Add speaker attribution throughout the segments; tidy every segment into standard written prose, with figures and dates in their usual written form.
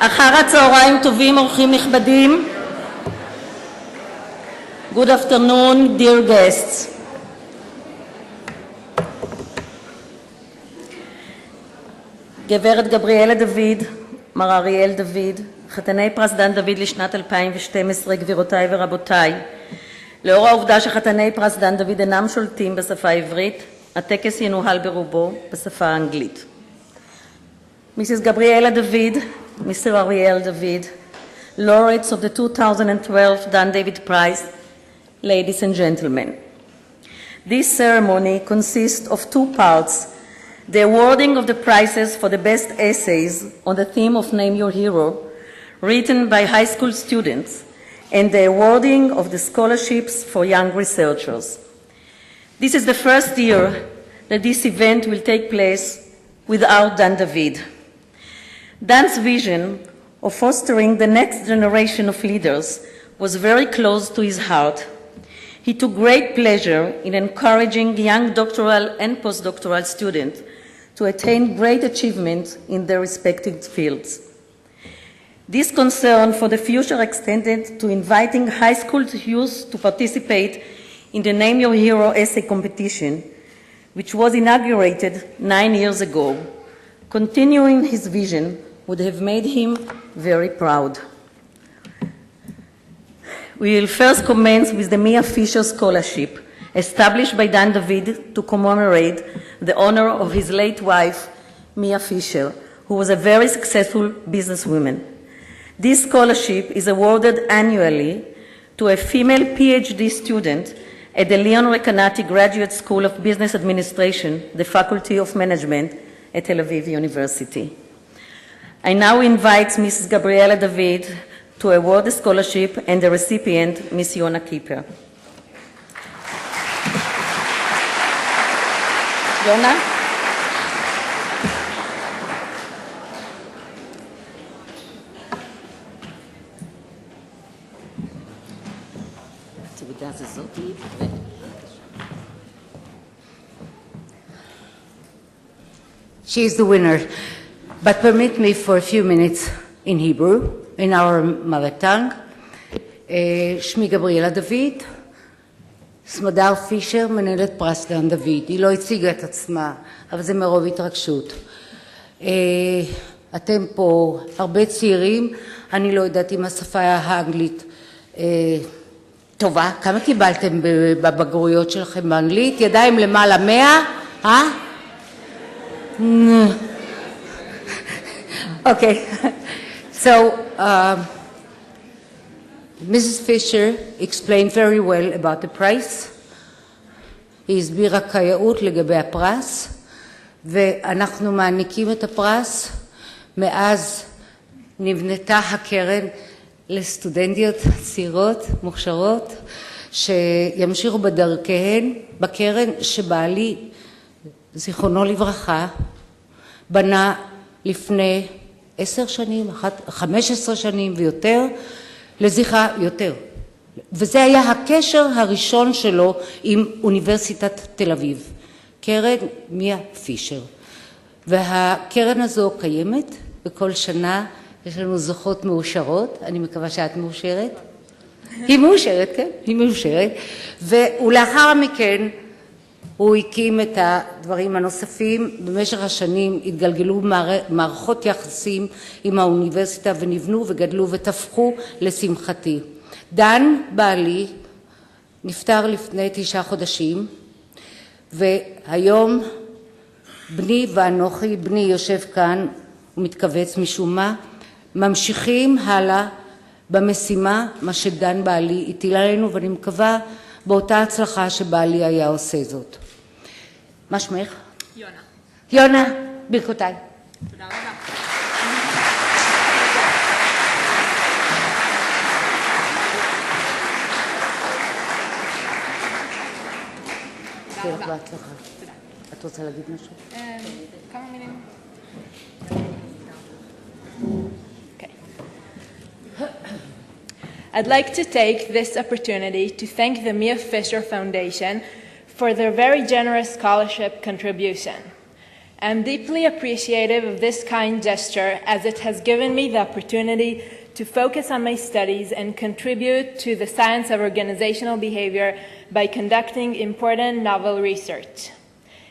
Speaker 1: אחר הצהריים טובים, אורחים נכבדים. Good afternoon, dear guests. גברת גבריאלה דוד, מר אריאל דוד, חתני פרס דן דוד לשנת 2012, גבירותיי ורבותיי, לאור העובדה שחתני פרס דן דוד אינם שולטים בשפה העברית, הטקס ינוהל ברובו בשפה האנגלית. Mrs. Gabriela David, Mr. Ariel David, laureates of the 2012 Dan David Prize, ladies and gentlemen. This ceremony consists of two parts: the awarding of the prizes for the best essays on the theme of Name Your Hero, written by high school students, and the awarding of the scholarships for young researchers. This is the first year that this event will take place without Dan David. Dan's vision of fostering the next generation of leaders was very close to his heart. He took great pleasure in encouraging young doctoral and postdoctoral students to attain great achievement in their respective fields. This concern for the future extended to inviting high school youth to participate in the Name Your Hero essay competition, which was inaugurated 9 years ago. Continuing his vision would have made him very proud. We will first commence with the Mia Fisher Scholarship, established by Dan David to commemorate the honor of his late wife, Mia Fisher, who was a very successful businesswoman. This scholarship is awarded annually to a female PhD student at the Leon Recanati Graduate School of Business Administration, the Faculty of Management at Tel Aviv University. I now invite Mrs. Gabriela David to award the scholarship and the recipient, Ms. Yona Kipper. Yona?
Speaker 2: She is the winner, but permit me for a few minutes in Hebrew, in our mother tongue. שמי גבריאלה דוד, סמדר פישר, מנהלת פרס דן דוד. היא לא הציגה את עצמה, אבל זה מרוב התרגשות. אתם פה הרבה צעירים, אני לא יודעת אם השפה האנגלית טובה. כמה קיבלתם בבגרויות שלכם באנגלית? ידיים למעלה 100? Okay. So, Mrs. Fisher explained very well about the prize. היא הסבירה כיאות לגבי הפרס, ואנחנו מעניקים את הפרס. מאז נבנתה הקרן לסטודנטיות צעירות, מוכשרות, שימשיכו בדרכיהן, בקרן שבעלי, זיכרונו לברכה, בנה לפני 10 שנים, 15 שנים ויותר, לזכרה יותר. וזה היה הקשר הראשון שלו עם אוניברסיטת תל אביב, קרן מיה פישר. והקרן הזו קיימת, בכל שנה יש לנו זוכות מאושרות, אני מקווה שאת מאושרת. היא מאושרת, כן, היא מאושרת. ולאחר מכן הוא הקים את הדברים הנוספים. במשך השנים התגלגלו מערכות יחסים עם האוניברסיטה ונבנו וגדלו ותפחו לשמחתי. דן בעלי נפטר לפני 9 חודשים, והיום בני ואנוכי, בני יושב כאן ומתכווץ משום מה, ממשיכים הלאה במשימה מה שדן בעלי הטיל עלינו, ואני מקווה באותה הצלחה שבעלי היה עושה זאת. מה שמך? יונה. יונה, ברכותיי. תודה רבה. תודה רבה. בהצלחה. תודה. את רוצה להגיד משהו?
Speaker 3: כמה מילים. I'd like to take this opportunity to thank the Mia Fisher Foundation for their very generous scholarship contribution. I'm deeply appreciative of this kind gesture as it has given me the opportunity to focus on my studies and contribute to the science of organizational behavior by conducting important novel research.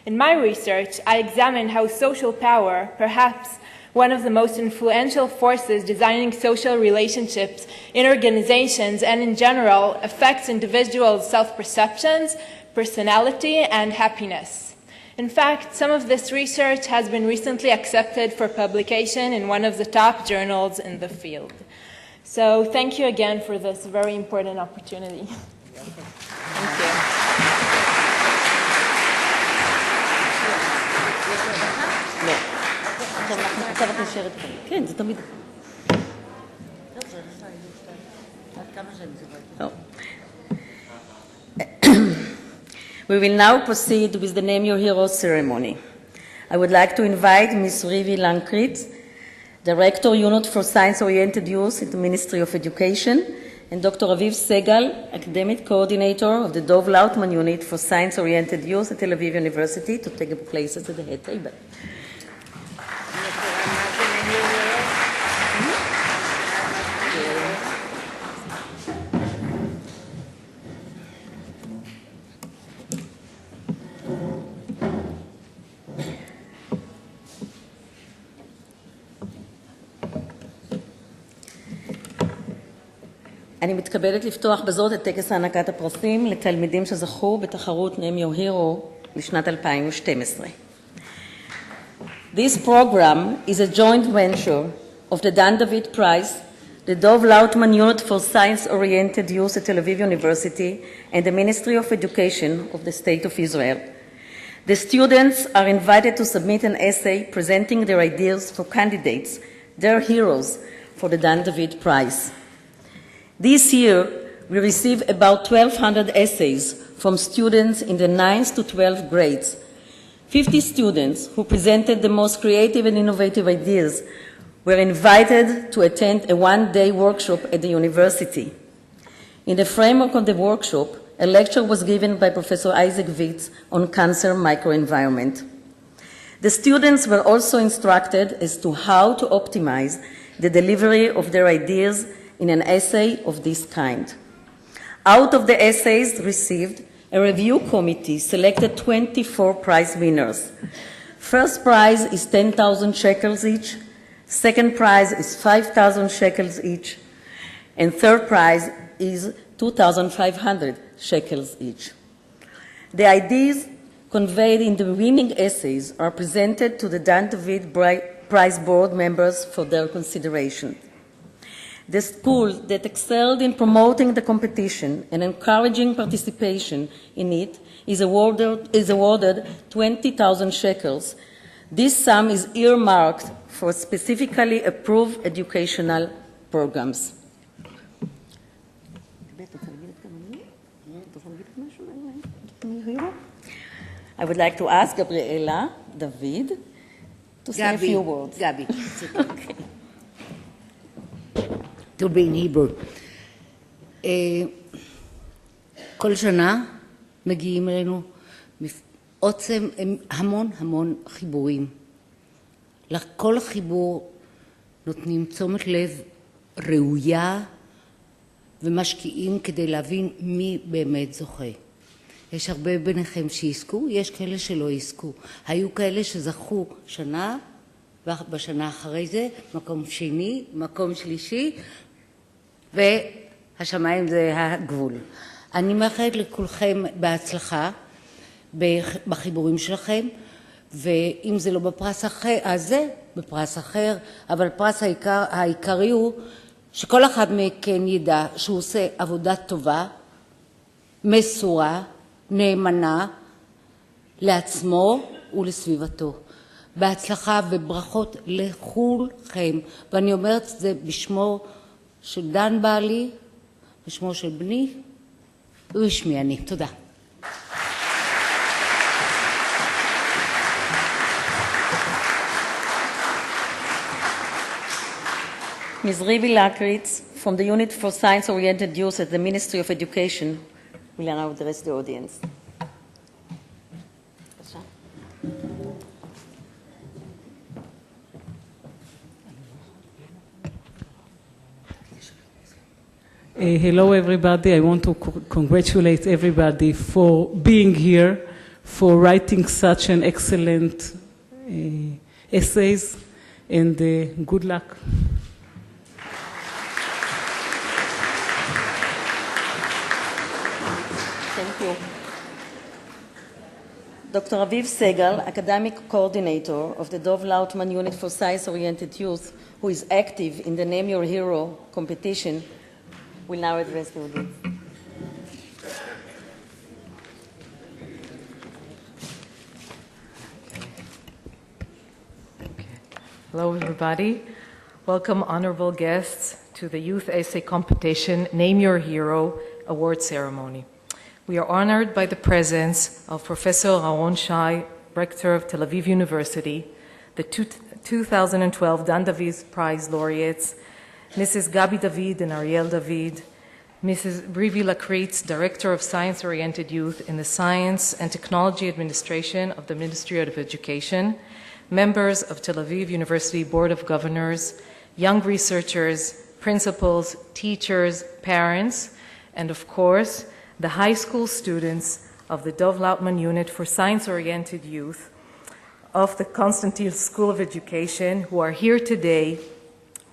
Speaker 3: In my research, I examined how social power, perhaps one of the most influential forces designing social relationships in organizations and in general, affects individuals' self-perceptions, personality, and happiness. In fact, some of this research has been recently accepted for publication in one of the top journals in the field. So thank you again for this very important opportunity. Thank you.
Speaker 1: כן, זה תמיד. We will now proceed with the Name Your Hero ceremony. I would like to invite Ms. Rivi Lankrit, Director, Unit for Science-Oriented Youth at the Ministry of Education, and Dr. Aviv Segal, Academic Coordinator of the Dov Lautman Unit for Science-Oriented Youth at Tel Aviv University, to take places at the head table. אני מתכבדת לפתוח בזאת את טקס הענקת הפרסים לתלמידים שזכו בתחרות Name Your Hero לשנת 2012. This program is a joint venture of the Dan David Prize, the Dov Lautman Unit for Science-Oriented Youth at Tel Aviv University, and the Ministry of Education of the State of Israel. The students are invited to submit an essay presenting their ideas for candidates, their heroes, for the Dan David Prize. This year, we received about 1,200 essays from students in the 9th to 12th grades. 50 students who presented the most creative and innovative ideas were invited to attend a one-day workshop at the university. In the framework of the workshop, a lecture was given by Professor Isaac Witz on cancer microenvironment. The students were also instructed as to how to optimize the delivery of their ideas in an essay of this kind. Out of the essays received, a review committee selected 24 prize winners. First prize is 10,000 shekels each, second prize is 5,000 shekels each, and third prize is 2,500 shekels each. The ideas conveyed in the winning essays are presented to the Dan David Prize Board members for their consideration. The school that excelled in promoting the competition and encouraging participation in it is awarded 20,000 shekels. This sum is earmarked for specifically approved educational programs. I would like to ask Gabriela David to say a few words.
Speaker 2: Gabi. Okay. To be in Hebrew. כל שנה מגיעים אלינו עוצם המון חיבורים. לכל חיבור נותנים תשומת לב ראויה ומשקיעים כדי להבין מי באמת זוכה. יש הרבה ביניכם שיזכו, יש כאלה שלא יזכו. היו כאלה שזכו שנה, ובשנה אחרי זה מקום שני, מקום שלישי, והשמיים זה הגבול. אני מאחלת לכולכם בהצלחה בחיבורים שלכם, ואם זה לא בפרס אחר, אז זה בפרס אחר, אבל הפרס העיקרי הוא שכל אחד מכן ידע שהוא עושה עבודה טובה, מסורה, נאמנה, לעצמו ולסביבתו. בהצלחה וברכות לכולכם, ואני אומרת את זה בשמו של דן בעלי, בשמו של בני ובשמי אני. תודה.
Speaker 1: Ms. Rivi Lakritz, from the Unit for Science-Oriented Youth at the Ministry of Education, will now address the audience.
Speaker 4: Hello, everybody. I want to congratulate everybody for being here, for writing such an excellent essays, and good luck.
Speaker 1: Thank you. Dr. Aviv Segal, Academic Coordinator of the Dov Lautman Unit for Science-Oriented Youth, who is active in the Name Your Hero competition, will now address the audience.
Speaker 5: Hello, everybody. Welcome, honorable guests, to the Youth Essay Competition Name Your Hero Award Ceremony. We are honored by the presence of Professor Aaron Shai, Rector of Tel Aviv University, the 2012 Dan David Prize laureates, Mrs. Gabi David and Ariel David, Mrs. Brivi Lakritz, Director of Science-Oriented Youth in the Science and Technology Administration of the Ministry of Education, members of Tel Aviv University Board of Governors, young researchers, principals, teachers, parents, and of course, the high school students of the Dov Lautman Unit for Science-Oriented Youth of the Constantine School of Education, who are here today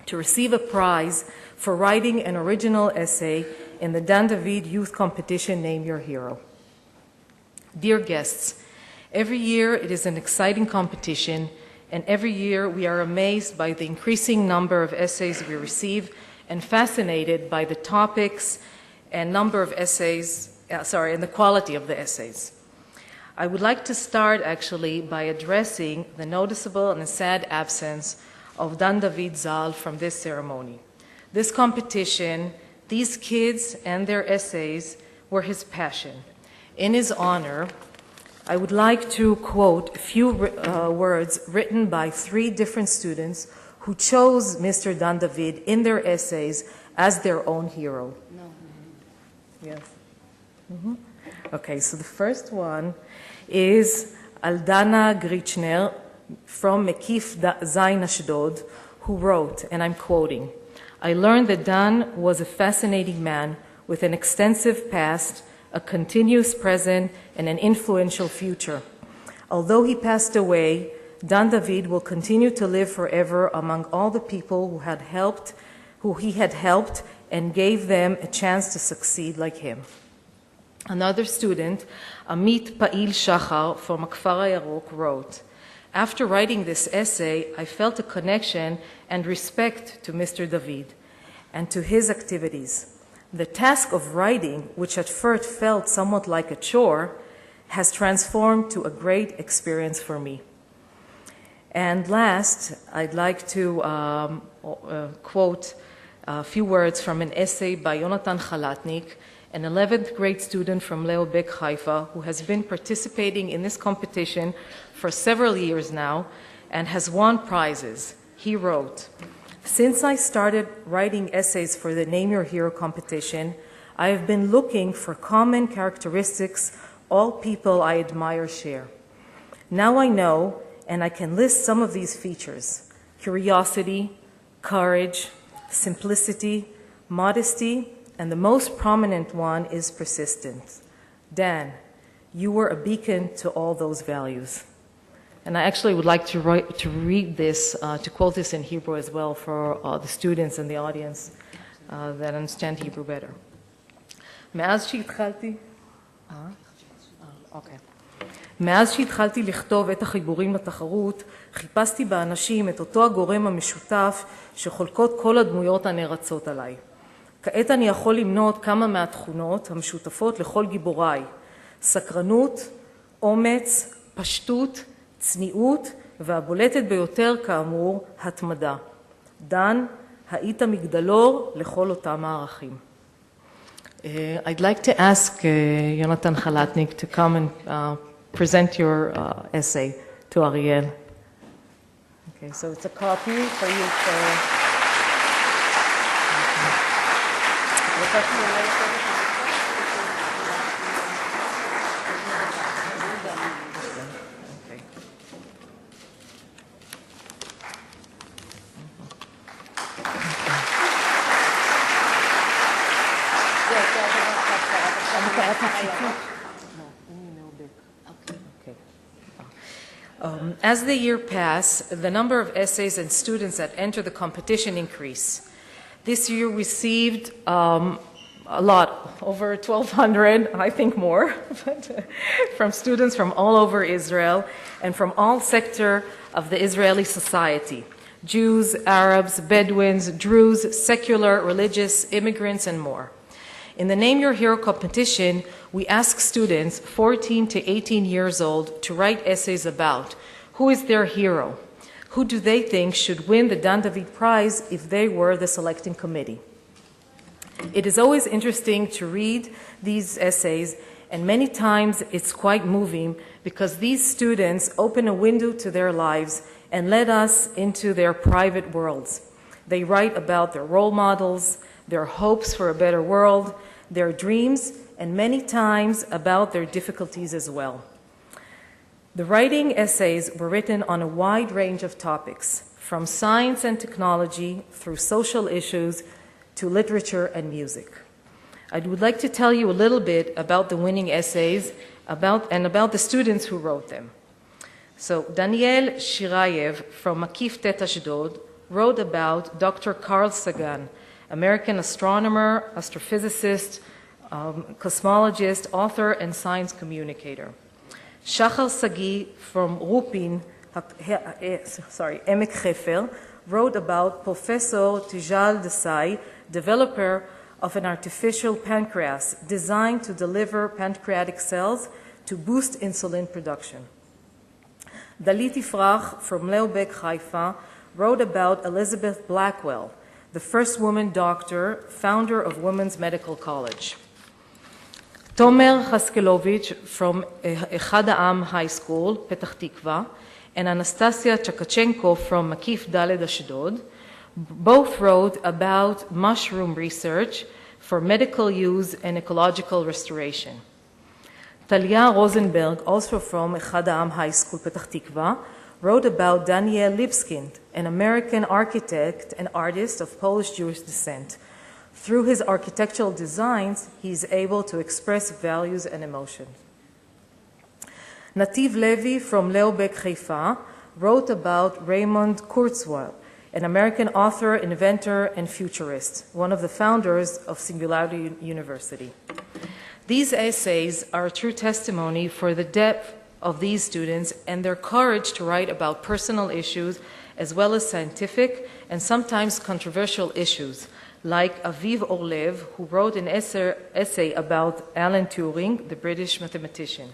Speaker 5: to receive a prize for writing an original essay in the Dan David Youth Competition Name Your Hero. Dear guests, every year it is an exciting competition, and every year we are amazed by the increasing number of essays we receive and fascinated by the topics and number of essays, and the quality of the essays. I would like to start actually by addressing the noticeable and sad absence of Dan David Zal from this ceremony. This competition, these kids and their essays were his passion. In his honor, I would like to quote a few words written by 3 different students who chose Mr. Dan David in their essays as their own hero. Yes. Okay, so the first one is Aldana Grichner from Mekif Zain Ashdod, who wrote, and I'm quoting, "I learned that Dan was a fascinating man with an extensive past, a continuous present, and an influential future. Although he passed away, Dan David will continue to live forever among all the people who he had helped and gave them a chance to succeed like him." Another student, Amit Pa'il Shachar from Akfar HaYarok, wrote, "After writing this essay, I felt a connection and respect to Mr. David and to his activities. The task of writing, which at first felt somewhat like a chore, has transformed to a great experience for me." And last, I'd like to quote a few words from an essay by Yonatan Chalatnik, an 11th grade student from Leo Bek Haifa, who has been participating in this competition for several years now and has won prizes. He wrote, "Since I started writing essays for the Name Your Hero competition, I have been looking for common characteristics all people I admire share. Now I know, and I can list some of these features: curiosity, courage, simplicity, modesty, and the most prominent one is persistence. Dan, you were a beacon to all those values." And I actually would like to read this, to quote this in Hebrew as well for the students and the audience that understand Hebrew better. מאז שהתחלתי לכתוב את החיבורים לתחרות, חיפשתי באנשים את אותו הגורם המשותף שחולקות כל הדמויות הנערצות עליי. כעת אני יכול למנות כמה מהתכונות המשותפות לכל גיבוריי: סקרנות, אומץ, פשטות, צניעות, והבולטת ביותר כאמור, התמדה. דן, היית מגדלור לכל אותם הערכים. I'd like to ask Yonatan Chalatnik to come and present your essay to Ariel. Okay, so it's a copy for you to... As the year passes, the number of essays and students that enter the competition increase. This year received a lot, over 1,200, I think more, from students from all over Israel and from all sectors of the Israeli society. Jews, Arabs, Bedouins, Druze, secular, religious, immigrants, and more. In the Name Your Hero competition, we ask students 14 to 18 years old to write essays about who is their hero, who do they think should win the Dan David Prize if they were the selecting committee. It is always interesting to read these essays, and many times it's quite moving because these students open a window to their lives and let us into their private worlds. They write about their role models, their hopes for a better world, their dreams, and many times about their difficulties as well. The writing essays were written on a wide range of topics, from science and technology through social issues to literature and music. I would like to tell you a little bit about the winning essays about the students who wrote them. So Daniel Shirayev from Makif Tet Ashdod wrote about Dr. Carl Sagan, American astronomer, astrophysicist, cosmologist, author, and science communicator. Shachar Sagi from Rupin, Emek Hefer, wrote about Professor Tijal Desai, developer of an artificial pancreas designed to deliver pancreatic cells to boost insulin production. Dalit Ifrach from Leobek Haifa wrote about Elizabeth Blackwell, the first woman doctor, founder of Women's Medical College. Tomer Haskelovich from Echad Ha'am High School, Petach Tikva, and Anastasia Chakachenko from Makif Daled Ashdod both wrote about mushroom research for medical use and ecological restoration. Talia Rosenberg, also from Echad Ha'am High School, Petach Tikva, wrote about Daniel Lipskind, an American architect and artist of Polish Jewish descent. Through his architectural designs, he is able to express values and emotions. Nativ Levi from Leobek Haifa wrote about Raymond Kurzweil, an American author, inventor, and futurist, one of the founders of Singularity University. These essays are a true testimony for the depth of these students and their courage to write about personal issues as well as scientific and sometimes controversial issues, like Aviv Orlev, who wrote an essay about Alan Turing, the British mathematician,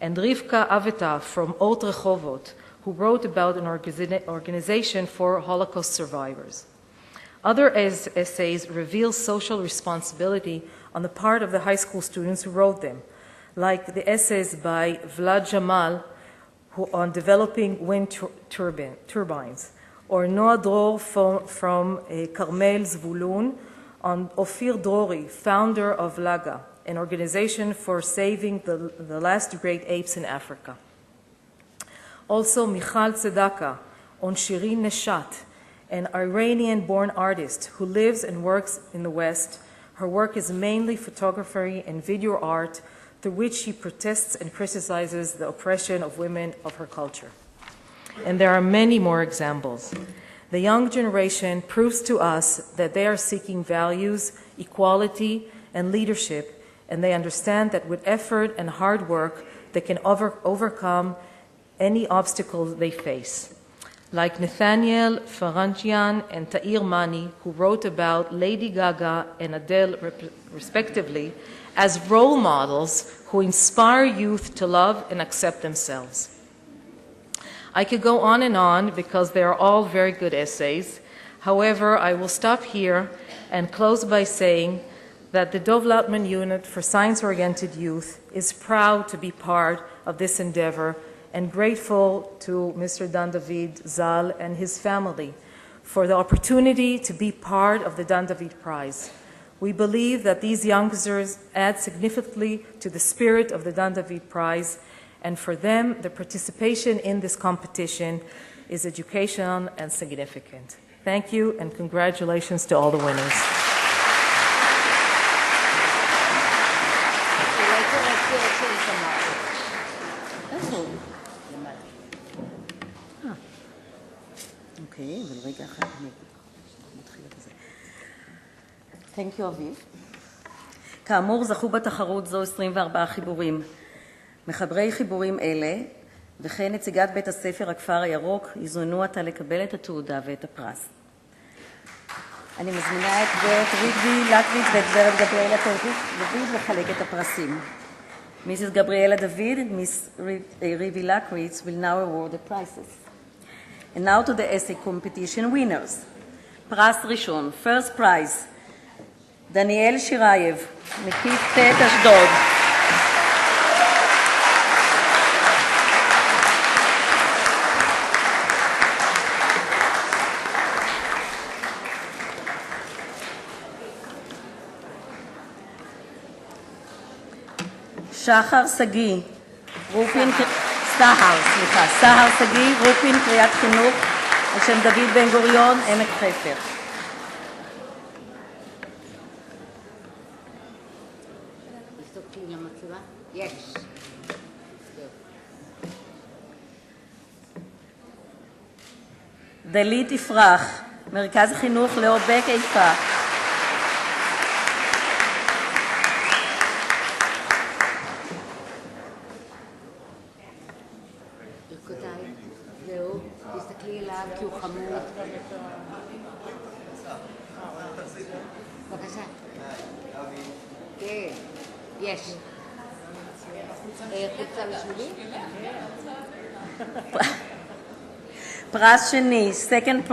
Speaker 5: and Rivka Aveta from Ort Rehovot, who wrote about an organization for Holocaust survivors. Other essays reveal social responsibility on the part of the high school students who wrote them, like the essays by Vlad Jamal on developing wind turbines, or Noah Dror from Carmel Zvulun on Ophir Drori, founder of Laga, an organization for saving the last great apes in Africa. Also Michal Tzedaka on Shirin Neshat, an Iranian-born artist who lives and works in the West. Her work is mainly photography and video art, through which she protests and criticizes the oppression of women of her culture. And there are many more examples. The young generation proves to us that they are seeking values, equality, and leadership, and they understand that with effort and hard work, they can overcome any obstacles they face. Like Nathaniel Faranjian and Ta'ir Mani, who wrote about Lady Gaga and Adele, respectively, as role models who inspire youth to love and accept themselves. I could go on because they are all very good essays. However, I will stop here and close by saying that the Dov Lautman Unit for Science-Oriented Youth is proud to be part of this endeavor and grateful to Mr. Dan David Zal and his family for the opportunity to be part of the Dan David Prize. We believe that these youngsters add significantly to the spirit of the Dan David Prize, and for them, the participation in this competition is educational and significant. Thank you, and congratulations to all the winners.
Speaker 1: אוקיי, אבל רגע אחד אני מתחילה בזה. Thank you, אביב. כאמור, זכו בתחרות זו 24 חיבורים. מחברי חיבורים אלה, וכן נציגת בית הספר הכפר הירוק, יזומנו עתה לקבל את התעודה ואת הפרס. אני מזמינה את גברת ריבי לקוויץ ואת גברת גבריאלה דוד לחלק את הפרסים. Mrs. Gabriela David and Ms. Rivi Lakritz will now award the prizes. And now to the essay competition winners. פרס ראשון, first prize, דניאל שירייב, מקיף ט' אשדוד. שחר סגי, סהר סגי, רופין קריית חינוך, על שם דוד בן גוריון, עמק חפר. דלית יפרח, מרכז חינוך לאובק איפה.
Speaker 2: זהו, תסתכלי אליו כי הוא חמוד. בבקשה. כן, יש. חוצה לשמולי?
Speaker 1: פרס שני, second prize.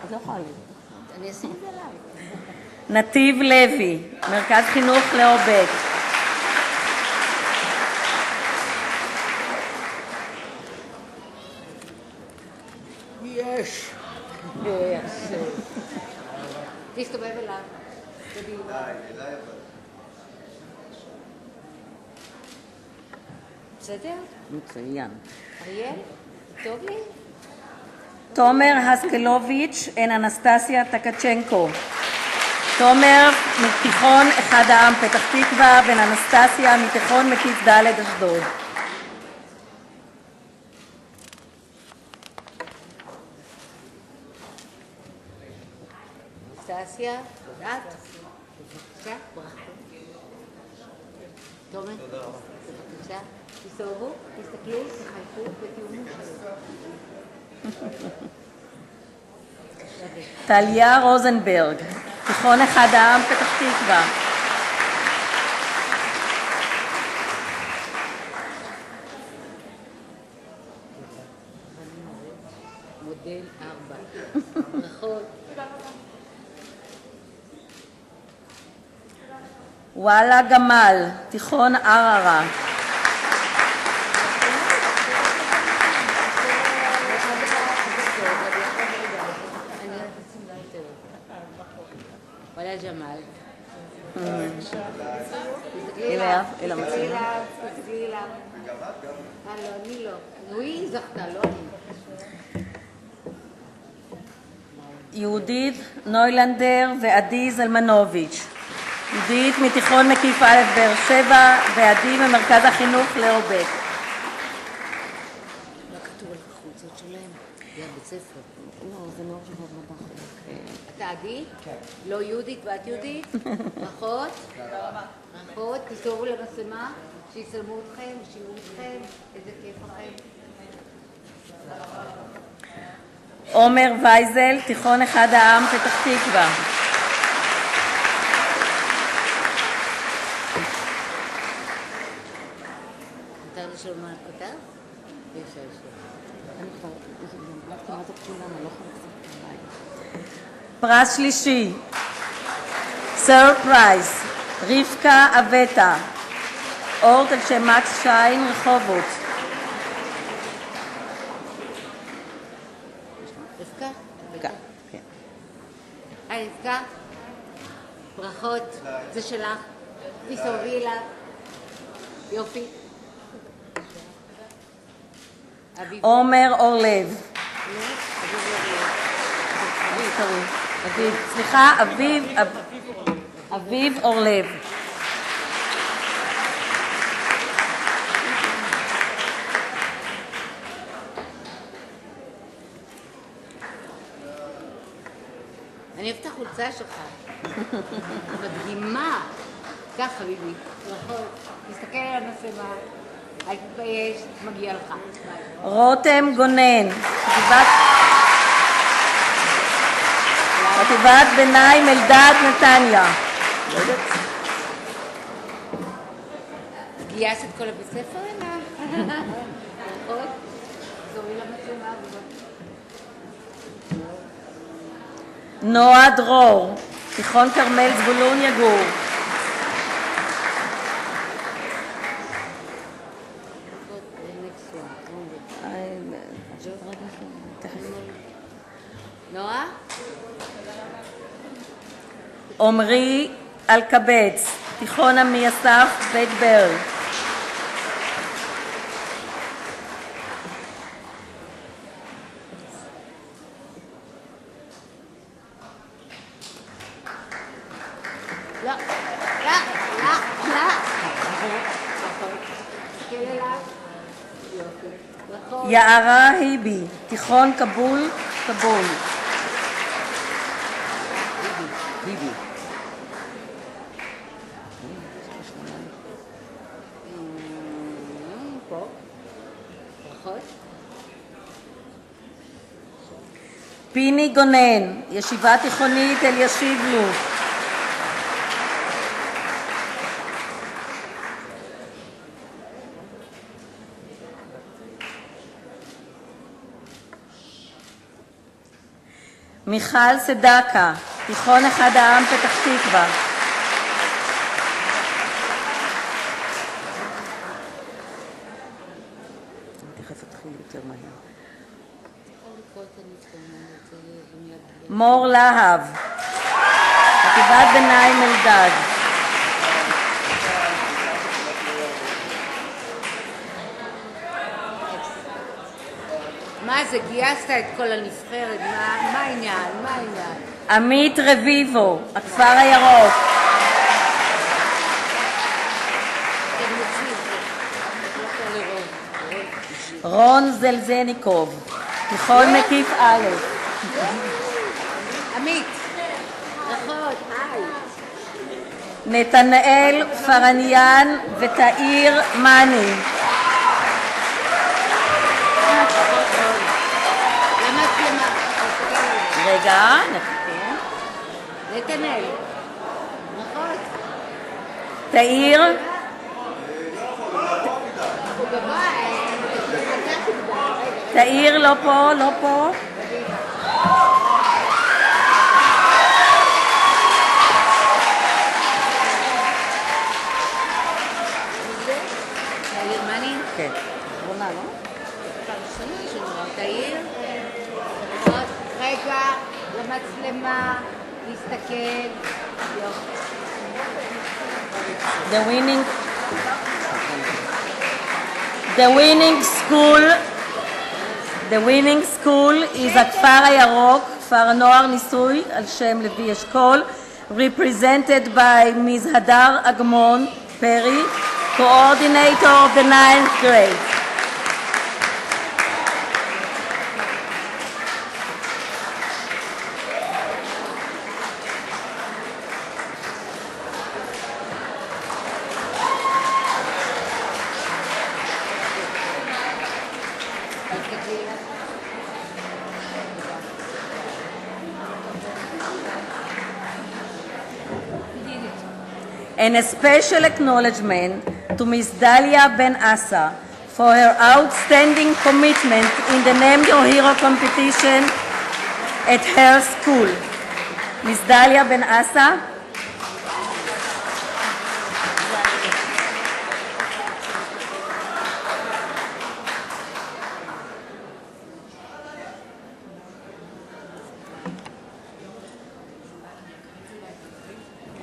Speaker 1: את לא יכולה.
Speaker 2: אני אשים את זה עליו.
Speaker 1: נתיב לוי, מרכז חינוך לאובק.
Speaker 2: יש. תסתובב אליו. בסדר?
Speaker 1: מצוין.
Speaker 2: אריאל? טוב לי?
Speaker 1: תומר הסקלוביץ' ואנסטסיה טקצ'נקו. תומר מתיכון אחד העם פתח תקווה ואנסטסיה מתיכון מקיף ד' אשדוד.
Speaker 2: אנסטסיה, תודעת? בבקשה, ברכות. תומר? בבקשה. תסתובבו, תסתכלו, תחייכו ותהיו
Speaker 1: טליה רוזנברג, תיכון אחד העם פתח תקווה.
Speaker 2: מודל 4. ברכות.
Speaker 1: וואלה גמל, תיכון ערערה.
Speaker 2: וואלה ג'מאל.
Speaker 1: אליו, אל המצלמה.
Speaker 2: תסתכלי אליו. לא, אני לא. היא זכתה, לא אני.
Speaker 1: יהודית נוילנדר ועדי זלמנוביץ'. יהודית מתיכון מקיף א' באר שבע ועדי ממרכז החינוך לאובק.
Speaker 2: לא כתוב על החולצות שלהם. זה הבית ספר.
Speaker 1: לא, זה לא שבוע מבח.
Speaker 2: אתה עדי? כן. לא יהודית ואת יהודית? ברכות? ברכות, תסתובבו למצלמה, שיצלמו אתכם, שיראו אתכם, איזה כיף לכם.
Speaker 1: עומר וייזל, תיכון אחד העם פתח תקווה.
Speaker 2: מותר לשאול מה הכותר? אפשר לשאול.
Speaker 1: אני כבר, כמעט הכולה, אני לא יכולה לקצת עליי. פרס שלישי, סרפרייז, רבקה אבטה, אורט על שם מקס שיין, רחובות.
Speaker 2: רבקה?
Speaker 1: רבקה, כן.
Speaker 2: היי, רבקה? ברכות, זה שלך. תסתובבי אליו. יופי.
Speaker 1: עומר אורלב. סליחה, אביב אורלב.
Speaker 2: אני אוהבת את החולצה שלך. מדהימה. כך, חביבי. תסתכל על המצלמה. אל תתבייש, מגיע לך.
Speaker 1: רותם גונן, חטיבת ביניים אלדד נתניה.
Speaker 2: גייס את כל הבית ספר הנה. עוד? זורי למצלמה.
Speaker 1: נועה דרור, תיכון כרמל זבולון יגור.
Speaker 2: נועה?
Speaker 1: עמרי אלקבץ, תיכון עמי אסף בית ברל.
Speaker 2: לא, לא, לא, לא. תסתכל אליו. יופי.
Speaker 1: יערה היבי, תיכון כבול, כבול.
Speaker 2: ביבי. פה. ברכות.
Speaker 1: פיני גונן, ישיבה תיכונית אלישיב לוב. מיכל סדקה, תיכון אחד העם פתח תקווה. מור להב, חטיבת ביניים אלדד.
Speaker 2: מה זה, גייסת את כל הנבחרת? מה העניין? מה העניין?
Speaker 1: עמית רביבו, הכפר הירוק. רון זלזניקוב, תיכון מקיף א'.
Speaker 2: עמית, ברכות, היי.
Speaker 1: נתנאל פרניאן ותאיר מאני. רגע, נחכה.
Speaker 2: נתנאל, ברכות.
Speaker 1: תאיר. תאיר לא פה, לא פה.
Speaker 2: תאיר מאני?
Speaker 1: כן. אחרונה, לא?
Speaker 2: תאיר. רגע, למצלמה, להסתכל.
Speaker 1: The winning school is הכפר הירוק, כפר הנוער ניסוי על שם לוי אשכול, represented by Ms. הדר אגמון פרי, coordinator of the 9th grade. And a special acknowledgement to Ms. Dalia Ben Asa for her outstanding commitment in the Name Your Hero competition at her school. Ms. Dalia Ben Asa.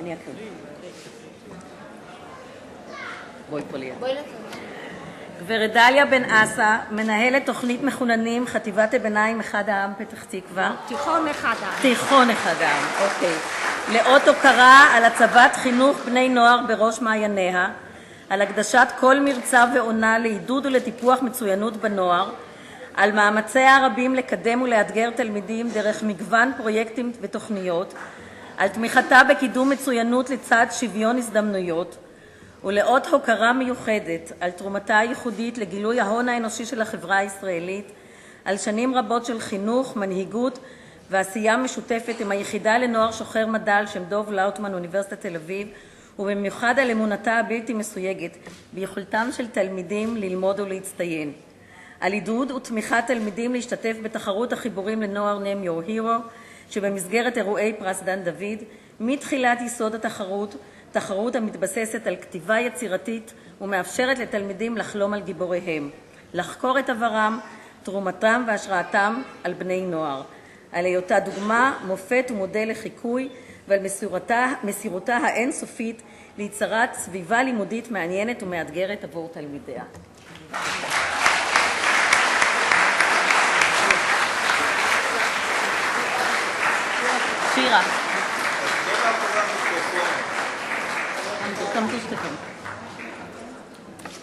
Speaker 1: אני אקריא. בואי פה ליד. גברת דליה בן אסה, מנהלת תוכנית מחוננים, חטיבת הביניים אחד העם פתח תקווה.
Speaker 2: תיכון אחד העם.
Speaker 1: תיכון אחד העם, אוקיי. לאות הוקרה על הצבת חינוך בני נוער בראש מעייניה, על הקדשת כל מרצה ועונה לעידוד ולטיפוח מצוינות בנוער, על מאמציה הרבים לקדם ולאתגר תלמידים דרך מגוון פרויקטים ותוכניות, על תמיכתה בקידום מצוינות לצד שוויון הזדמנויות, ולאות הוקרה מיוחדת על תרומתה הייחודית לגילוי ההון האנושי של החברה הישראלית, על שנים רבות של חינוך, מנהיגות ועשייה משותפת עם היחידה לנוער שוחר מדע על שם דוב לאוטמן, אוניברסיטת תל אביב, ובמיוחד על אמונתה הבלתי מסויגת ביכולתם של תלמידים ללמוד ולהצטיין. על עידוד ותמיכת תלמידים להשתתף בתחרות החיבורים לנוער Name Your Hero, שבמסגרת אירועי פרס דן דוד, מתחילת יסוד התחרות, תחרות המתבססת על כתיבה יצירתית ומאפשרת לתלמידים לחלום על גיבוריהם, לחקור את עברם, תרומתם והשראתם על בני נוער, על היותה דוגמה, מופת ומודל לחיקוי, ועל מסירותה האינסופית ליצירת סביבה לימודית מעניינת ומאתגרת עבור תלמידיה. שירה.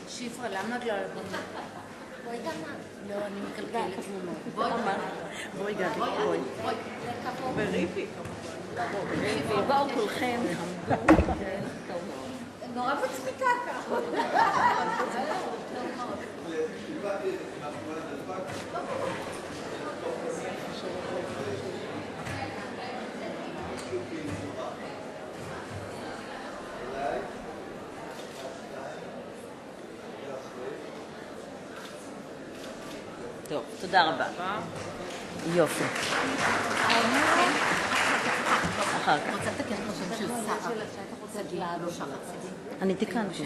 Speaker 2: שיפרה, למה את לא... בואי גמה. לא, אני מקלקלת תמונות. בואי גמה. בואי.
Speaker 1: בריבי. בואו כולכם.
Speaker 2: נורא מצחיקה ככה.
Speaker 1: טוב, תודה רבה. יופי. אחר כך.
Speaker 2: רוצה לתקן את השם של סער. צדלה, לא שחר צדלה.
Speaker 1: אני תיקנתי.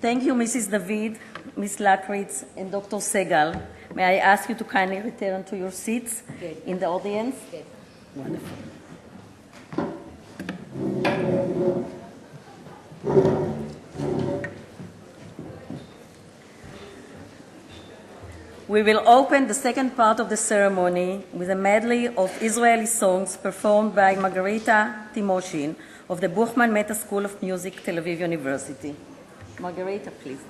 Speaker 1: Thank you, Mrs. David, Ms. Lakritz, and Dr. Segal. May I ask you to kindly return to your seats in the audience? Wonderful. We will open the second part of the ceremony with a medley of Israeli songs performed by Margarita Timoshin of the Buchman Mehta School of Music, Tel Aviv University. Margarita, please.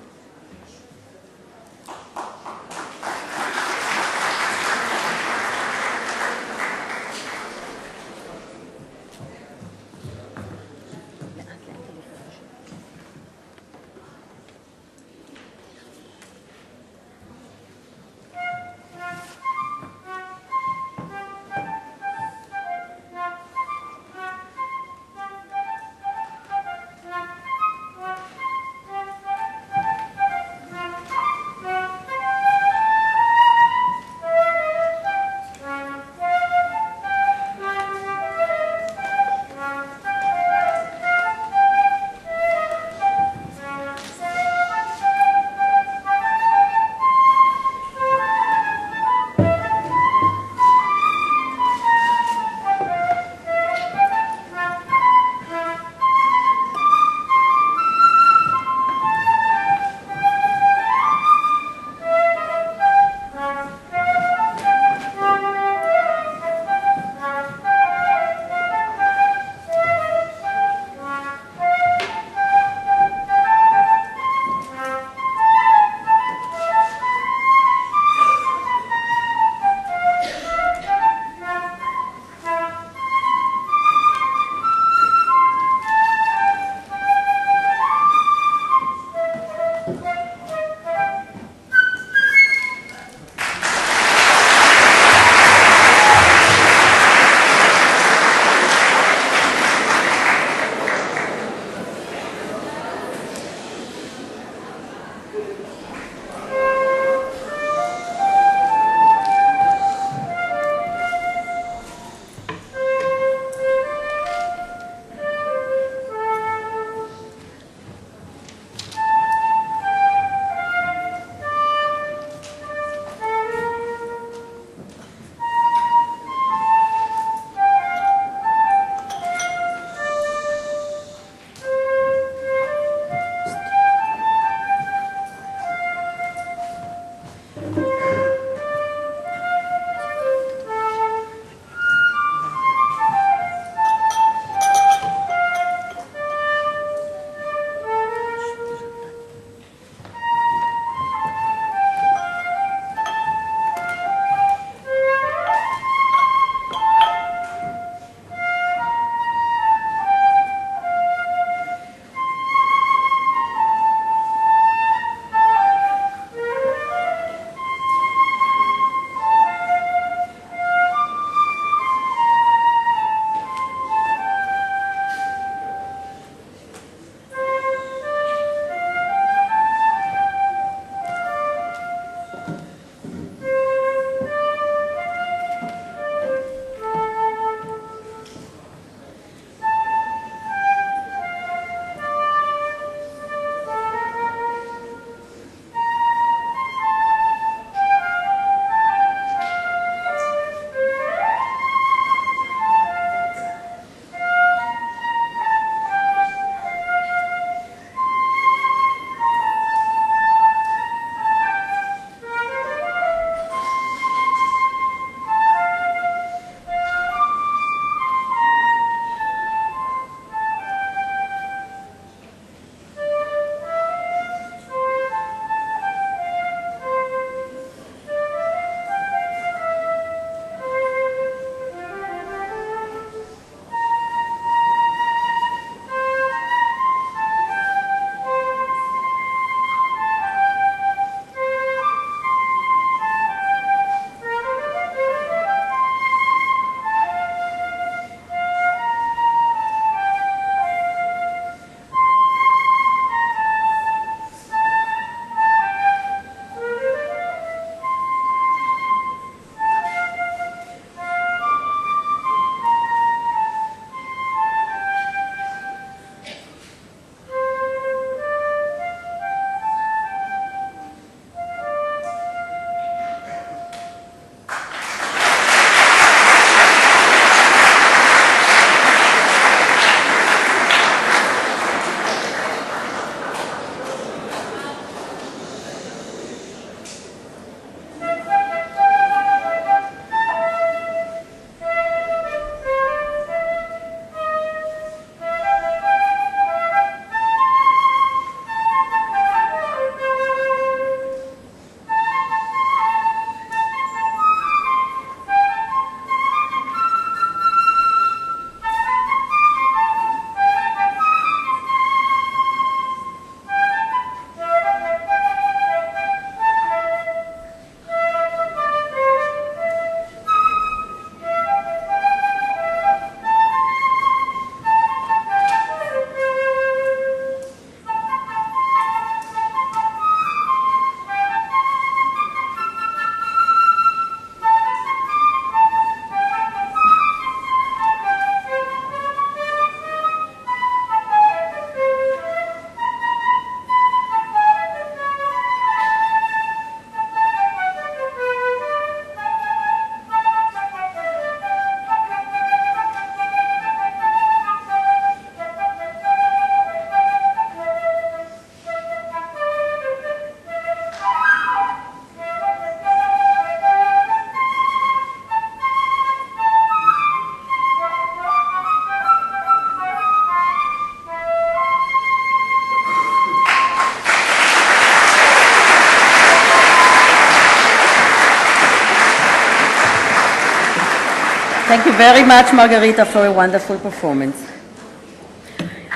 Speaker 1: Thank you very much, Margarita, for a wonderful performance.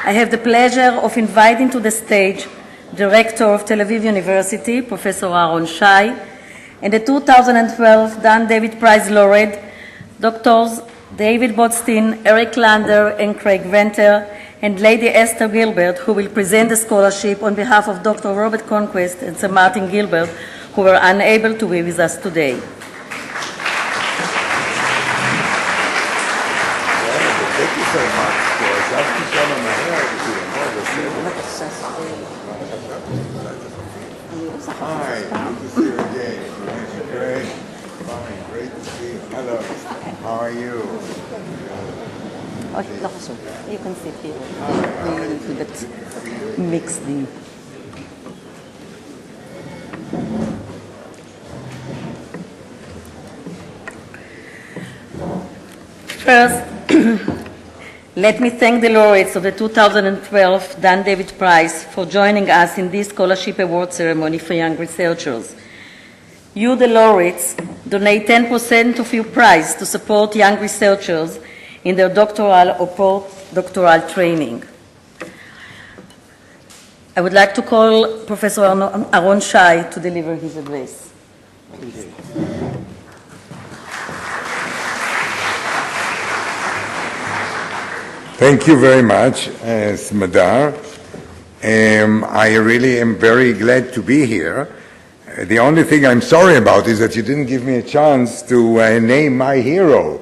Speaker 1: I have the pleasure of inviting to the stage the Rector of Tel Aviv University, Professor Aaron Shai, and the 2012 Dan David Prize laureate, Doctors David Botstein, Eric Lander, and Craig Venter, and Lady Esther Gilbert, who will present the scholarship on behalf of Dr. Robert Conquest and Sir Martin Gilbert, who were unable to be with us today.
Speaker 6: Thank you so much. Hi, good to see you again. Great. Fine, great to see you. Hello. How are you?
Speaker 1: You can sit here. A little bit mix the... First, let me thank the laureates of the 2012 Dan David Prize for joining us in this scholarship award ceremony for young researchers. You, the laureates, donate 10% of your prize to support young researchers in their doctoral or postdoctoral training. I would like to call Professor Aaron Shai to deliver his address.
Speaker 6: Thank you very much, Smadar. I really am very glad to be here. The only thing I'm sorry about is that you didn't give me a chance to name my hero,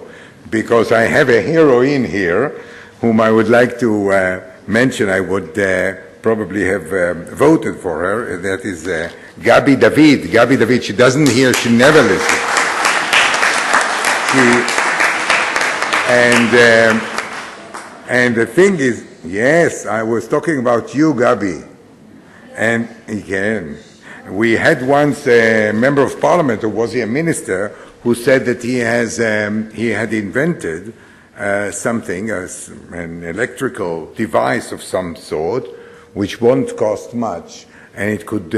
Speaker 6: because I have a heroine here whom I would like to mention. I would probably have voted for her. That is Gabi David. Gabi David, she doesn't hear, she never listens. And the thing is, yes, I was talking about you, Gabi. And again, we had once a member of parliament, or was he a minister, who said that he had invented something, an electrical device of some sort, which won't cost much, and it could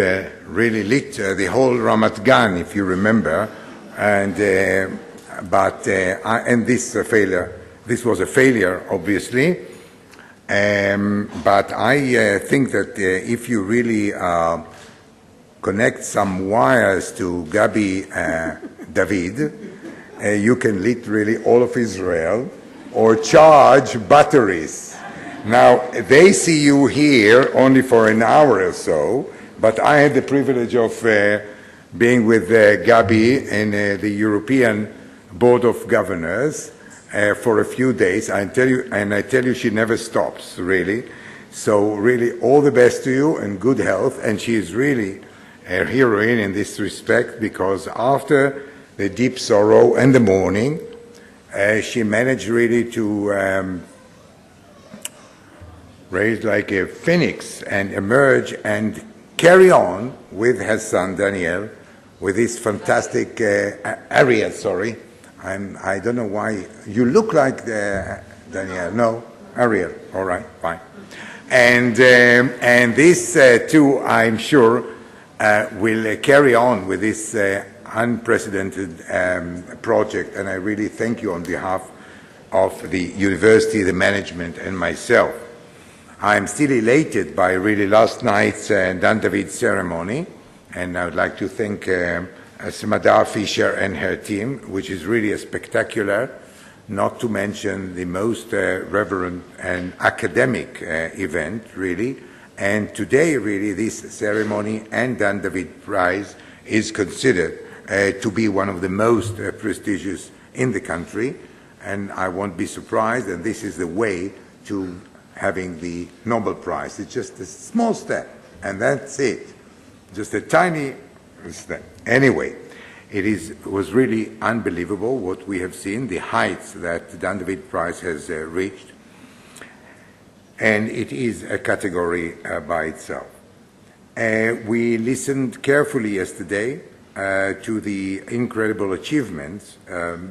Speaker 6: really lit the whole Ramat Gan, if you remember. And this was a failure, obviously. But I think that if you really connect some wires to Gabi David, you can lit really all of Israel, or charge batteries. Now, they see you here only for an hour or so, but I had the privilege of being with Gabi in the European Board of Governors for a few days. I tell you, she never stops, really. So really, all the best to you and good health. And she is really a heroine in this respect, because after the deep sorrow and the mourning, she managed really to raise like a phoenix and emerge and carry on with her son Daniel, with this fantastic Ariel. Sorry, I don't know why you look like Daniel. No, Ariel. All right, fine. And this too, I'm sure, will carry on with this unprecedented project, and I really thank you on behalf of the university, the management, and myself. I'm still elated by really last night's Dan David ceremony, and I would like to thank Smadar Fisher and her team, which is really a spectacular, not to mention the most reverent and academic event, really. And today, really, this ceremony and Dan David Prize is considered to be one of the most prestigious in the country, and I won't be surprised, and this is the way to having the Nobel Prize. It's just a small step, and that's it. Just a tiny step. Anyway, it was really unbelievable what we have seen, the heights that the Dan David Prize has reached, and it is a category by itself. We listened carefully yesterday to the incredible achievements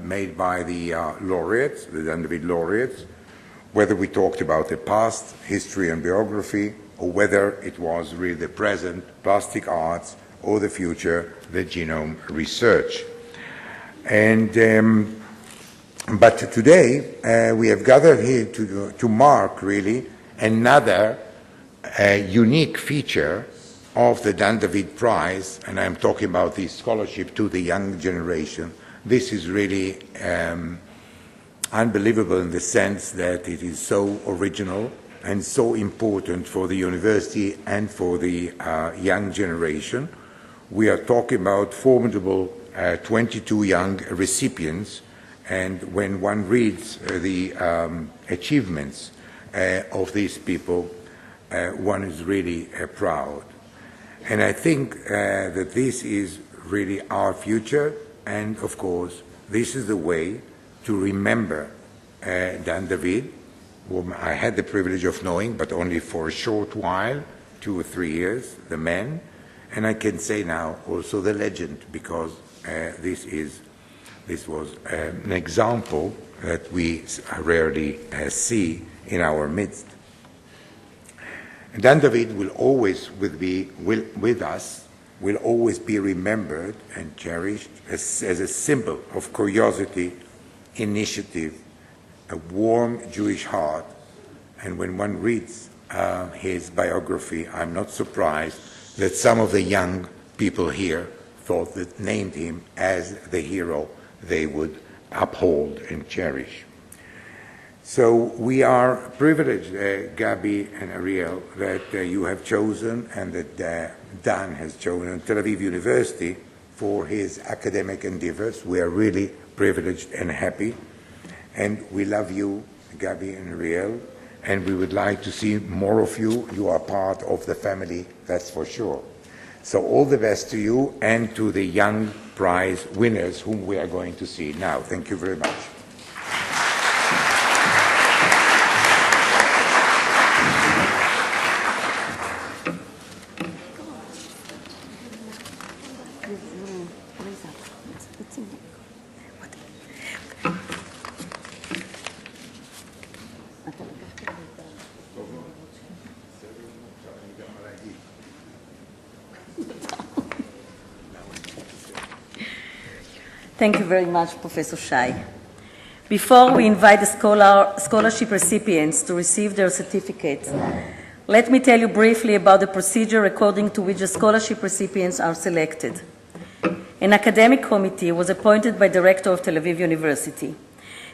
Speaker 6: made by the laureates, the Dan David laureates, whether we talked about the past, history and biography, or whether it was really the present, plastic arts, or the future, the genome research. And But today we have gathered here to mark really another unique feature of the Dan David Prize, and I'm talking about the scholarship to the young generation. This is really unbelievable in the sense that it is so original and so important for the university and for the young generation. We are talking about formidable 22 young recipients, and when one reads the achievements of these people, one is really proud. And I think that this is really our future, and of course, this is the way to remember Dan David, whom I had the privilege of knowing, but only for a short while, 2 or 3 years, the man, and I can say now also the legend, because this was an example that we rarely see in our midst. Dan David will always be with us, will always be remembered and cherished as a symbol of curiosity, initiative, a warm Jewish heart. And when one reads his biography, I'm not surprised that some of the young people here named him as the hero they would uphold and cherish. So we are privileged, Gabi and Ariel, that you have chosen and that Dan has chosen Tel Aviv University for his academic endeavors. We are really privileged and happy. And we love you, Gabi and Ariel, and we would like to see more of you. You are part of the family, that's for sure. So all the best to you and to the young prize winners whom we are going to see now. Thank you very much.
Speaker 1: Thank you very much, Professor Shai. Before we invite the scholarship recipients to receive their certificates, let me tell you briefly about the procedure according to which the scholarship recipients are selected. An academic committee was appointed by the rector of Tel Aviv University.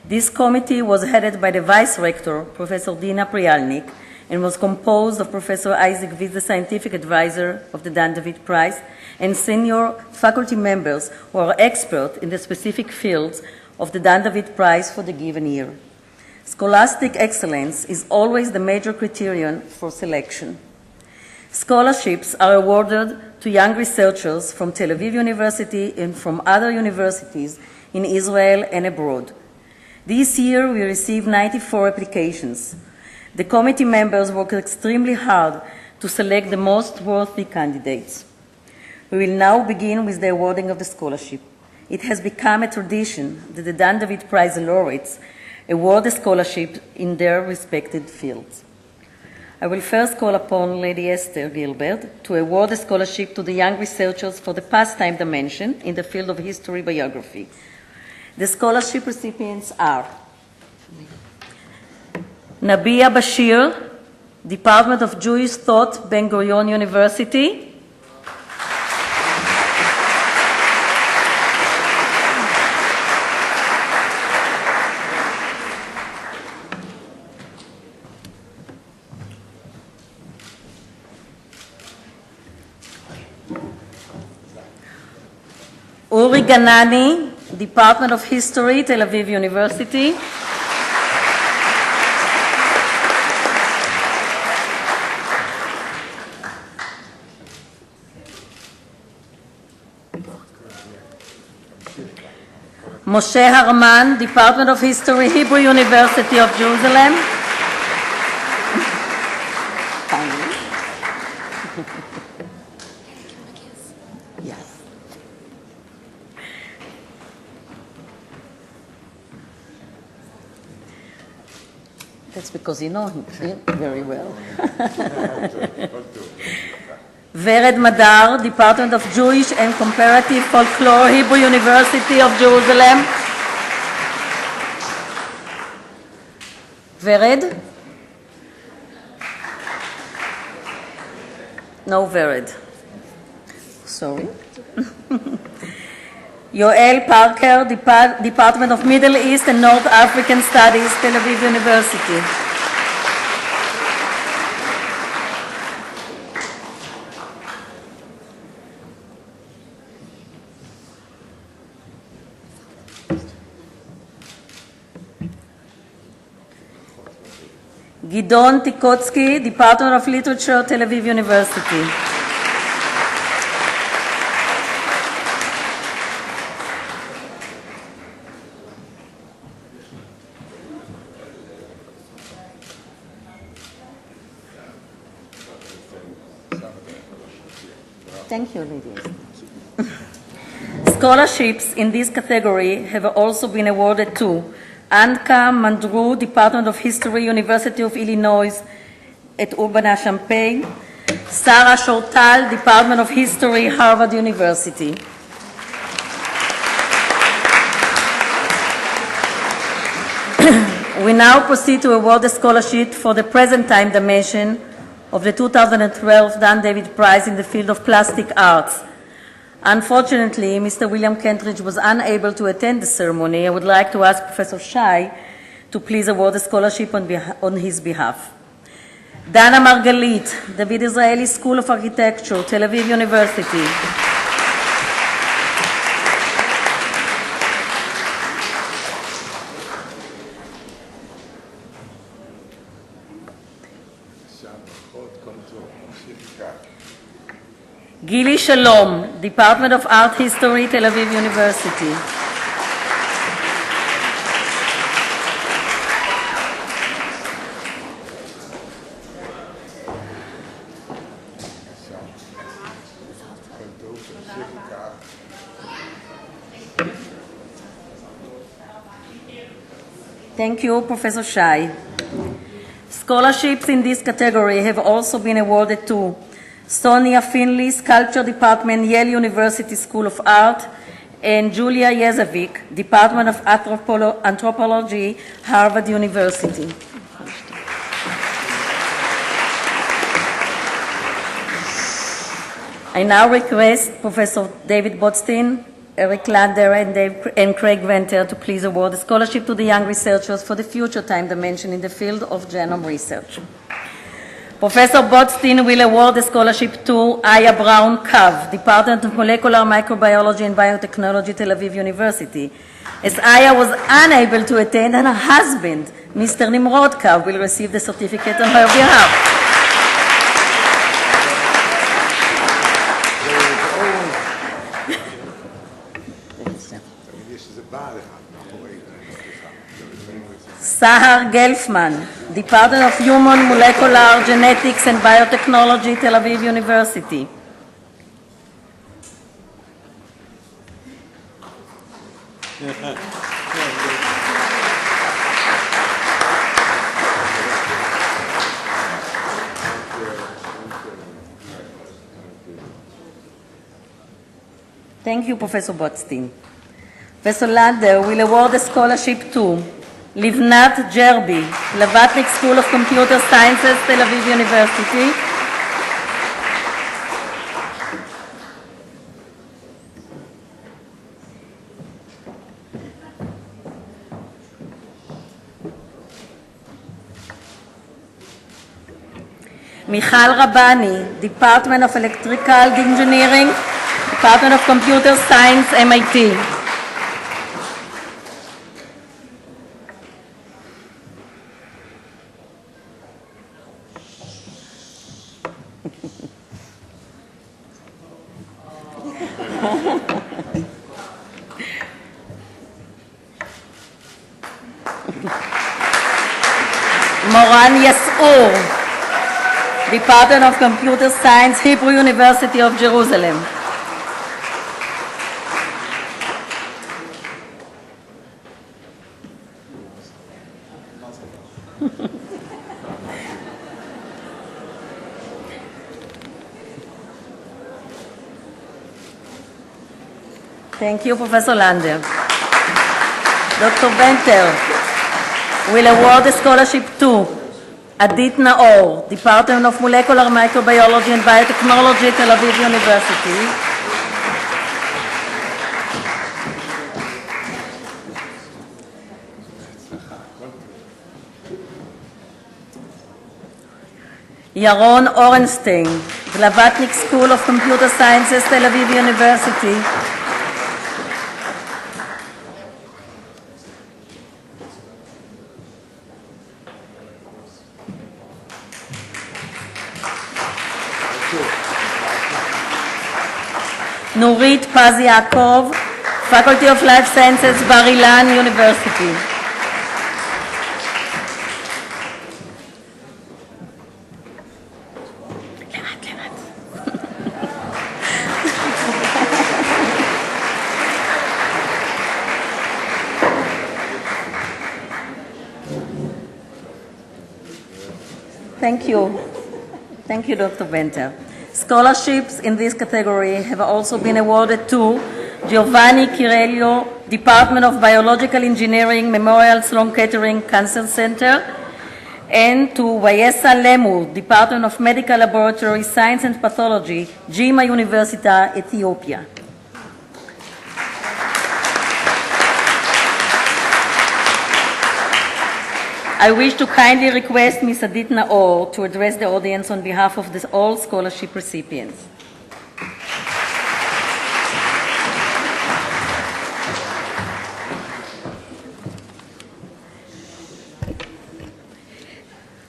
Speaker 1: This committee was headed by the vice rector, Professor Dina Prialnik, and was composed of Professor Isaac Viz, the scientific advisor of the Dan David Prize, and senior faculty members who are experts in the specific fields of the Dan David Prize for the given year. Scholastic excellence is always the major criterion for selection. Scholarships are awarded to young researchers from Tel Aviv University and from other universities in Israel and abroad. This year we received 94 applications. The committee members worked extremely hard to select the most worthy candidates. We will now begin with the awarding of the scholarship. It has become a tradition that the Dan David Prize laureates award a scholarship in their respected fields. I will first call upon Lady Esther Gilbert to award a scholarship to the young researchers for the pastime dimension in the field of history biography. The scholarship recipients are Nabia Bashir, Department of Jewish Thought, Ben-Gurion University. Uri Ganani, Department of History, Tel Aviv University. Moshe Harman, Department of History, Hebrew University of Jerusalem. That's because you know him very well. Vered Madar, Department of Jewish and Comparative Folklore, Hebrew University of Jerusalem. Vered? No Vered. Sorry. Yoel Parker, Department of Middle East and North African Studies, Tel Aviv University. Gidon Tikotsky, Department of Literature, Tel Aviv University. Thank you, ladies. Scholarships in this category have also been awarded to Anka Mandru, Department of History, University of Illinois at Urbana-Champaign; Sarah Shortal, Department of History, Harvard University. We now proceed to award the scholarship for the present time dimension of the 2012 Dan David Prize in the field of plastic arts. Unfortunately, Mr. William Kentridge was unable to attend the ceremony. I would like to ask Professor Shai to please award the scholarship on his behalf. Dana Margalit, David Israeli School of Architecture, Tel Aviv University. Gili Shalom, Department of Art History, Tel Aviv University. Thank you, Professor Shai. Scholarships in this category have also been awarded to Sonia Finley, Sculpture Department, Yale University School of Art, and Julia Yezovic, Department of Anthropology, Harvard University. I now request Professor David Botstein, Eric Lander, and Craig Venter to please award the scholarship to the young researchers for the future time dimension in the field of genome research. Professor Botstein will award the scholarship to Aya Brown Kav, Department of Molecular Microbiology and Biotechnology, Tel Aviv University. As Aya was unable to attend, and her husband, Mr. Nimrod Kav, will receive the certificate on her behalf. Sahar Gelfman, Department of Human Molecular Genetics and Biotechnology, Tel Aviv University. Thank you, Professor Botstein. Professor Lander will award the scholarship to Livnat Jerbi, Lavatnik School of Computer Sciences, Tel Aviv University. Michal Rabani, Department of Electrical Engineering, Department of Computer Science, MIT. Moran Yasur, Department of Computer Science, Hebrew University of Jerusalem. Thank you, Professor Lander. Dr. Benter, will award the scholarship to Adit Naor, Department of Molecular Microbiology and Biotechnology, Tel Aviv University. Yaron Orenstein, Blavatnik School of Computer Sciences, Tel Aviv University. Nurit Paz Yaakov, Faculty of Life Sciences, Bar Ilan University. Thank you. Thank you, Dr. Venter. Scholarships in this category have also been awarded to Giovanni Chirello, Department of Biological Engineering, Memorial Sloan Kettering Cancer Center, and to Vayesa Lemu, Department of Medical Laboratory Science and Pathology, Jimma University, Ethiopia. I wish to kindly request Ms. Adit Naor to address the audience on behalf of all scholarship recipients.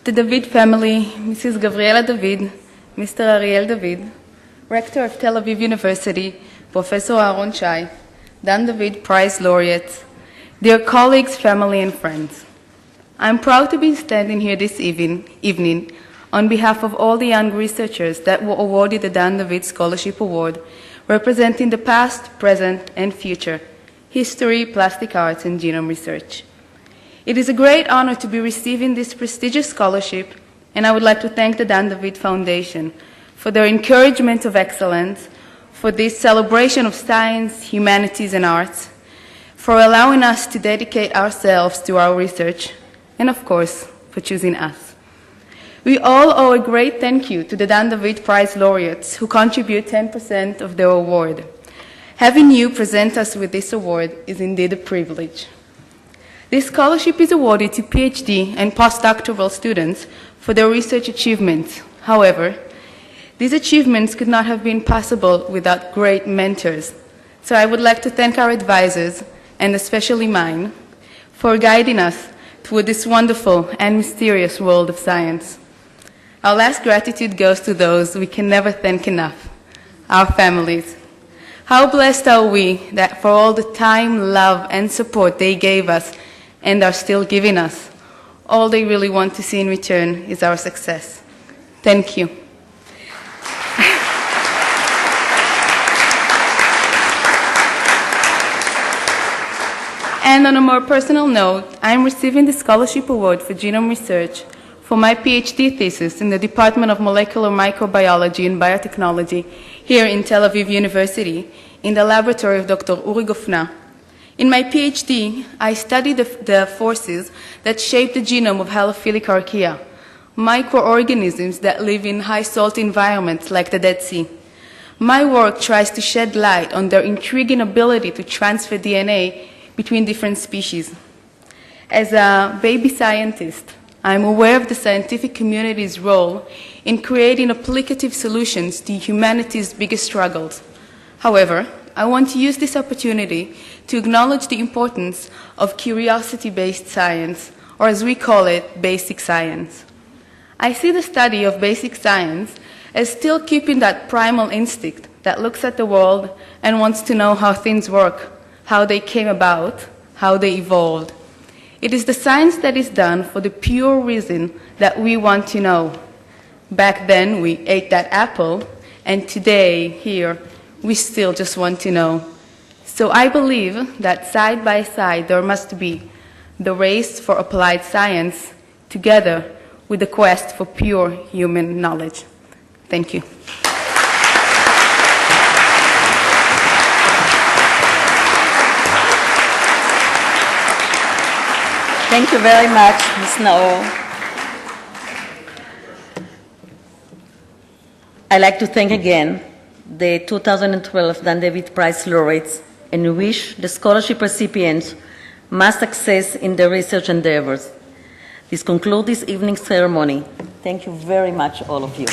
Speaker 7: The David family, Mrs. Gabriela David, Mr. Ariel David, Rector of Tel Aviv University, Professor Aaron Shai, Dan David Prize Laureates, dear colleagues, family, and friends. I'm proud to be standing here this evening on behalf of all the young researchers that were awarded the Dan David Scholarship Award, representing the past, present, and future, history, plastic arts, and genome research. It is a great honor to be receiving this prestigious scholarship, and I would like to thank the Dan David Foundation for their encouragement of excellence, for this celebration of science, humanities, and arts, for allowing us to dedicate ourselves to our research, and of course, for choosing us. We all owe a great thank you to the Dan David Prize Laureates who contribute 10% of their award. Having you present us with this award is indeed a privilege. This scholarship is awarded to PhD and postdoctoral students for their research achievements. However, these achievements could not have been possible without great mentors. So I would like to thank our advisors, and especially mine, for guiding us through this wonderful and mysterious world of science. Our last gratitude goes to those we can never thank enough, our families. How blessed are we that for all the time, love, and support they gave us and are still giving us, all they really want to see in return is our success. Thank you. And on a more personal note, I am receiving the Scholarship Award for Genome Research for my PhD thesis in the Department of Molecular Microbiology and Biotechnology here in Tel Aviv University in the laboratory of Dr. Uri Gofna. In my PhD, I studied the forces that shape the genome of halophilic archaea, microorganisms that live in high-salt environments like the Dead Sea. My work tries to shed light on their intriguing ability to transfer DNA between different species. As a baby scientist, I'm aware of the scientific community's role in creating applicative solutions to humanity's biggest struggles. However, I want to use this opportunity to acknowledge the importance of curiosity-based science, or as we call it, basic science. I see the study of basic science as still keeping that primal instinct that looks at the world and wants to know how things work, how they came about, how they evolved. It is the science that is done for the pure reason that we want to know. Back then, we ate that apple, and today, here, we still just want to know. So I believe that side by side there must be the race for applied science together with the quest for pure human knowledge. Thank you.
Speaker 1: Thank you very much, Ms. Naor. I'd like to thank again the 2012 Dan David Prize laureates and wish the scholarship recipients much success in their research endeavors. This concludes this evening's ceremony. Thank you very much, all of you.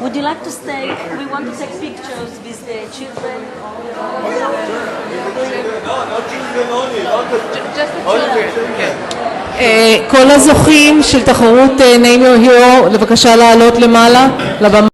Speaker 1: Would you like to stay? We want to take pictures with the children.
Speaker 5: כל הזוכים של תחרות Name Your Hero, לבקשה לעלות למעלה, לבמה.